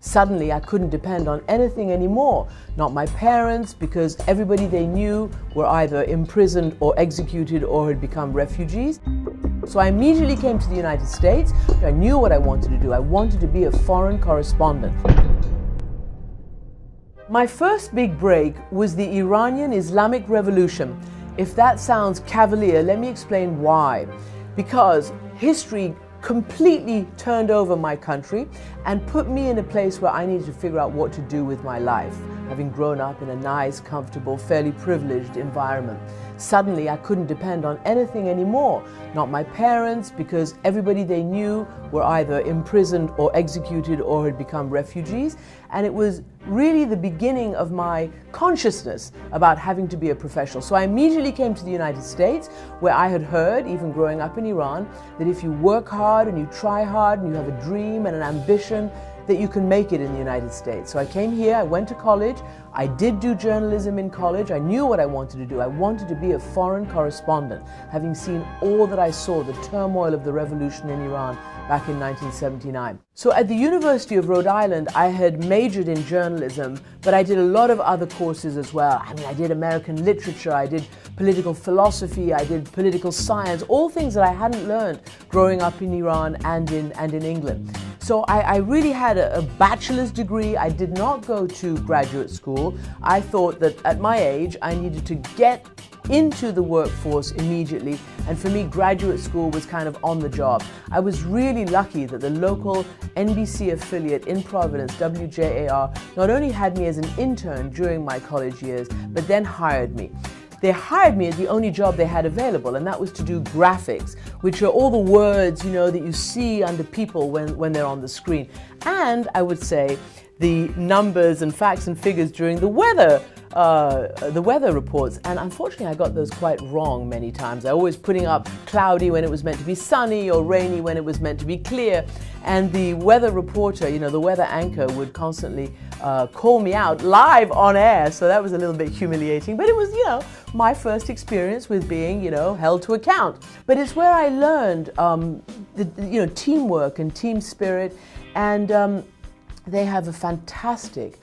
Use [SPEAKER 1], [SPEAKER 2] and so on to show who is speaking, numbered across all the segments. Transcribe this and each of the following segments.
[SPEAKER 1] Suddenly, I couldn't depend on anything anymore. Not my parents, because everybody they knew were either imprisoned or executed or had become refugees. So I immediately came to the United States. I knew what I wanted to do. I wanted to be a foreign correspondent. My first big break was the Iranian Islamic Revolution. If that sounds cavalier, let me explain why. Because history completely turned over my country and put me in a place where I needed to figure out what to do with my life, having grown up in a nice, comfortable, fairly privileged environment. Suddenly, I couldn't depend on anything anymore. Not my parents, because everybody they knew were either imprisoned or executed or had become refugees. And it was really the beginning of my consciousness about having to be a professional. So I immediately came to the United States, where I had heard, even growing up in Iran, that if you work hard and you try hard and you have a dream and an ambition, that you can make it in the United States. So I came here, I went to college, I did do journalism in college, I knew what I wanted to do. I wanted to be a foreign correspondent, having seen all that I saw, the turmoil of the revolution in Iran back in 1979. So at the University of Rhode Island, I had majored in journalism, but I did a lot of other courses as well. I mean, I did American literature, I did political philosophy, I did political science, all things that I hadn't learned growing up in Iran and in England. So I really had a bachelor's degree. I did not go to graduate school. I thought that at my age, I needed to get into the workforce immediately, and for me, graduate school was kind of on the job. I was really lucky that the local NBC affiliate in Providence, WJAR, not only had me as an intern during my college years, but then hired me. They hired me at the only job they had available, and that was to do graphics, which are all the words, you know, that you see under people when they're on the screen. And I would say the numbers and facts and figures during the weather reports. And unfortunately, I got those quite wrong many times. I always putting up cloudy when it was meant to be sunny, or rainy when it was meant to be clear. And the weather reporter, you know, the weather anchor, would constantly call me out live on air. So that was a little bit humiliating, but it was, you know, my first experience with being, you know, held to account. But it's where I learned, teamwork and team spirit. And they have a fantastic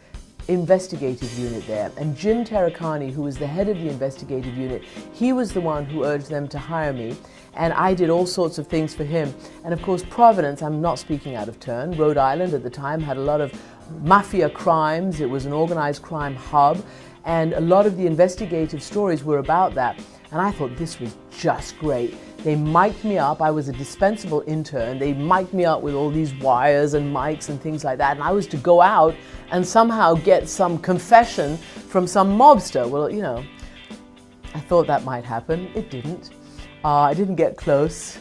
[SPEAKER 1] investigative unit there. And Jim Terrakhani, who was the head of the investigative unit, he was the one who urged them to hire me. And I did all sorts of things for him. And of course, Providence, I'm not speaking out of turn, Rhode Island at the time had a lot of mafia crimes. It was an organized crime hub. And a lot of the investigative stories were about that. And I thought this was just great. They mic'd me up. I was a dispensable intern. They mic'd me up with all these wires and mics and things like that. And I was to go out and somehow get some confession from some mobster. Well, you know, I thought that might happen. It didn't. I didn't get close,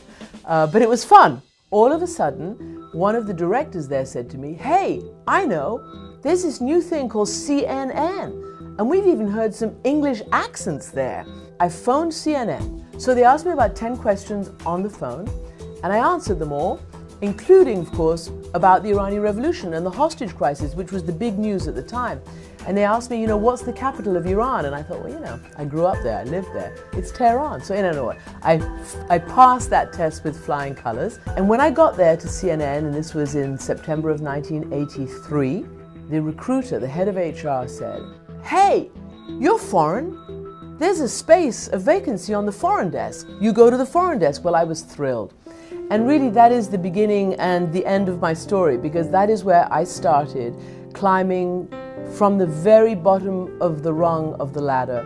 [SPEAKER 1] but it was fun. All of a sudden, one of the directors there said to me, "Hey, I know, there's this new thing called CNN, and we've even heard some English accents there." I phoned CNN. So they asked me about 10 questions on the phone, and I answered them all, including, of course, about the Iranian Revolution and the hostage crisis, which was the big news at the time. And they asked me, you know, what's the capital of Iran? And I thought, well, you know, I grew up there, I lived there. It's Tehran. So, you know, I passed that test with flying colors. And when I got there to CNN, and this was in September of 1983, the recruiter, the head of HR, said, "Hey, you're foreign. There's a vacancy on the foreign desk. You go to the foreign desk." Well, I was thrilled. And really, that is the beginning and the end of my story, because that is where I started climbing from the very bottom of the rung of the ladder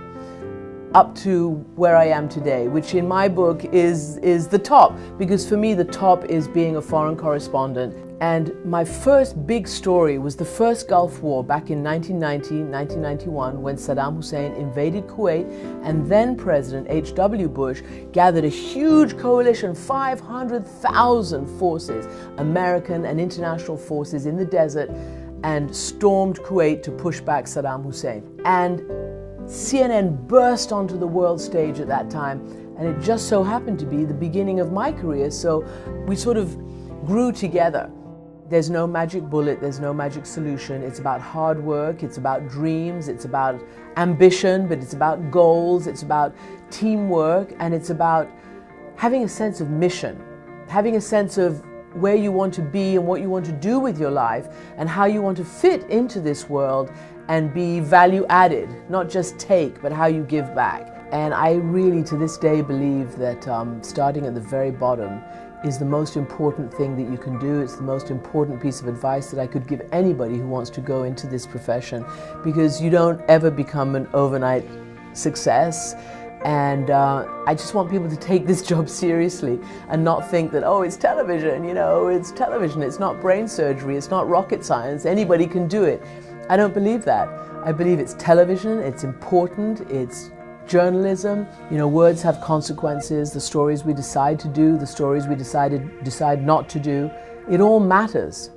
[SPEAKER 1] up to where I am today, which in my book is the top, because for me the top is being a foreign correspondent. And my first big story was the first Gulf War back in 1990, 1991, when Saddam Hussein invaded Kuwait, and then President H.W. Bush gathered a huge coalition, 500,000 forces, American and international forces in the desert, and stormed Kuwait to push back Saddam Hussein. And CNN burst onto the world stage at that time, and it just so happened to be the beginning of my career, so we sort of grew together. There's no magic bullet, there's no magic solution. It's about hard work, it's about dreams, it's about ambition, but it's about goals, it's about teamwork, and it's about having a sense of mission, having a sense of where you want to be and what you want to do with your life and how you want to fit into this world and be value added, not just take, but how you give back. And I really, to this day, believe that starting at the very bottom is the most important thing that you can do. It's the most important piece of advice that I could give anybody who wants to go into this profession, because you don't ever become an overnight success. And I just want people to take this job seriously and not think that, oh, it's television, you know, it's television, it's not brain surgery, it's not rocket science, anybody can do it. I don't believe that. I believe it's television, it's important, it's journalism. You know, words have consequences. The stories we decide to do, the stories we decide not to do, it all matters.